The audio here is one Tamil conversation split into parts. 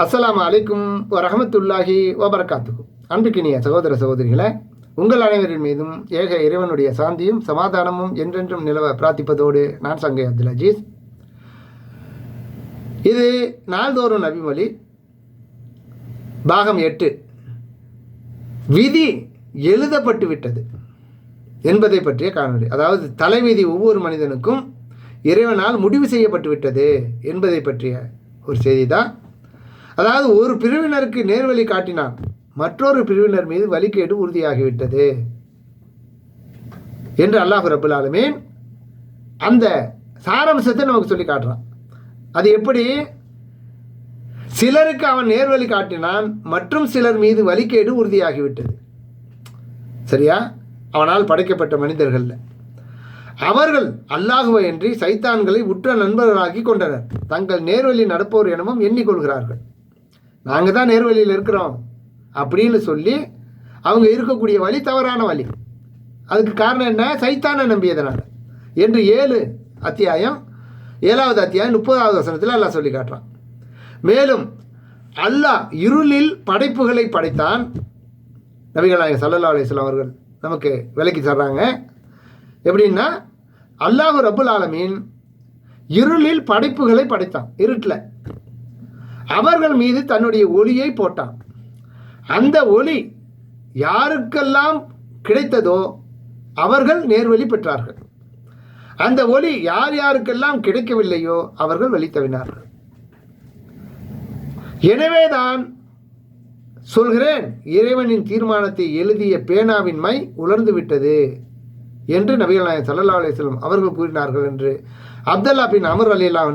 அஸ்ஸலாமு அலைக்கும் வரஹமத்துல்லாஹி வபரகாத்துஹு. அன்புக்கினிய சகோதர சகோதரிகளே, உங்கள் அனைவரின் மீதும் ஏக இறைவனுடைய சாந்தியும் சமாதானமும் என்றென்றும் நிலவ பிரார்த்திப்பதோடு நான் சங்கை அப்துல் அஜீஸ். இது நாள்தோறும் நபிமொழி பாகம் 8, விதி எழுதப்பட்டு விட்டது என்பதை பற்றிய காணொலி. அதாவது தலைவிதி ஒவ்வொரு மனிதனுக்கும் இறைவனால் முடிவு செய்யப்பட்டு விட்டது என்பதை பற்றிய ஒரு செய்தி தான். அதாவது ஒரு பிரிவினருக்கு நேர்வழி காட்டினான், மற்றொரு பிரிவினர் மீது வழிகேடு உறுதியாகிவிட்டது என்று அல்லாஹ் ரப்பல் ஆலமீன் அந்த சாராம்சத்தை நமக்கு சொல்லி காட்டுறான். அது எப்படி? சிலருக்கு அவன் நேர்வழி காட்டினான், மற்றும் சிலர் மீது வழிகேடு உறுதியாகிவிட்டது. சரியா? அவனால் படைக்கப்பட்ட மனிதர்கள் அவர்கள் அல்லாஹுவை அன்றி சைத்தான்களை உற்ற நண்பர்களாக்கி கொண்டனர். தங்கள் நேர்வழி நடப்போர் எனவும் எண்ணிக்கொள்கிறார்கள். நாங்கள் தான் நேர்வழியில் இருக்கிறோம் அப்படின்னு சொல்லி அவங்க இருக்கக்கூடிய வழி தவறான வழி. அதுக்கு காரணம் என்ன? சைத்தானை நம்பியதனால என்று 7வது அத்தியாயம் 30வது வசனத்தில் அல்லாஹ் சொல்லி காட்டுறான். மேலும் அல்லாஹ் இருளில் படைப்புகளை படைத்தான். நபிகள் நாயகம் ஸல்லல்லாஹு அலைஹி வஸல்லம் அவர்கள் நமக்கு விளக்கி தர்றாங்க. எப்படின்னா, அல்லாஹ் ரப்புல் ஆலமீன் இருளில் படைப்புகளை படைத்தான். இருட்டில் அவர்கள் மீது தன்னுடைய ஒளியை போட்டான். அந்த ஒளி யாருக்கெல்லாம் கிடைத்ததோ அவர்கள் நேர்வழி பெற்றார்கள். அந்த ஒளி யார் யாருக்கெல்லாம் கிடைக்கவில்லையோ அவர்கள் வழி தவறினார்கள். எனவேதான் சொல்கிறேன், இறைவனின் தீர்மானத்தை எழுதிய பேனாவின் மை உலர்ந்து விட்டது என்று நபிகள் நாயகம் ஸல்லல்லாஹு அலைஹி வஸல்லம் அவர்கள் கூறினார்கள் என்று அப்துல்லா பின் அமர் ரலியல்லாஹு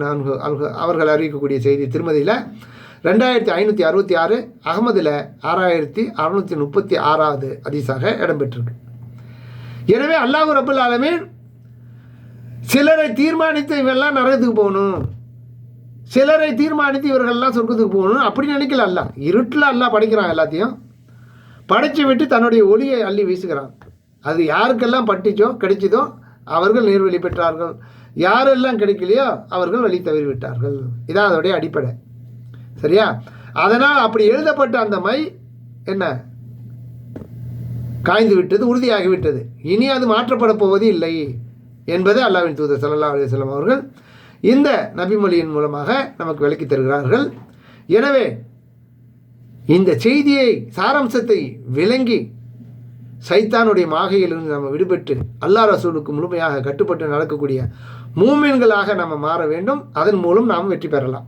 அன்ஹு அவர்கள் அறிவிக்கக்கூடிய செய்தி திருமதியில் 2566, அகமதில் 6636வது ஹதீஸாக இடம்பெற்றிருக்கு. எனவே அல்லாஹ் ரப்பல் ஆலமீன் சிலரை தீர்மானித்து இவெல்லாம் நரகத்துக்கு போகணும், சிலரை தீர்மானித்து இவர்கள்லாம் சொர்க்கத்துக்கு போகணும் அப்படி நினைக்கல. அல்லாஹ் இருட்டில் அல்லாஹ் படைக்கிறான், எல்லாத்தையும் படைச்சு விட்டு தன்னுடைய ஒளியை அள்ளி வீசுகிறான். அது யாருக்கெல்லாம் கிடைச்சதோ அவர்கள் நேர்வழி பெற்றார்கள், யாரெல்லாம் கிடைக்கலையோ அவர்கள் வழி தவறி விட்டார்கள். இதான் அதோடைய அடிப்படை. சரியா? அதனால் அப்படி எழுதப்பட்ட அந்த மை என்ன காய்ந்து விட்டது, உறுதியாகிவிட்டது. இனி அது மாற்றப்பட போவது இல்லை என்பதை அல்லாஹ்வின் தூதர் ஸல்லல்லாஹு அலைஹி வஸல்லம் அவர்கள் இந்த நபிமொழியின் மூலமாக நமக்கு விளக்கி தருகிறார்கள். எனவே இந்த செய்தியை, சாராம்சத்தை விளங்கி சைத்தானுடைய மாகையிலிருந்து நம்ம விடுபட்டு அல்லாஹ் ரசூலுக்கு முழுமையாக கட்டுப்பட்டு நடக்கக்கூடிய மூமின்களாக நம்ம மாற வேண்டும். அதன் மூலம் நாம் வெற்றி பெறலாம்.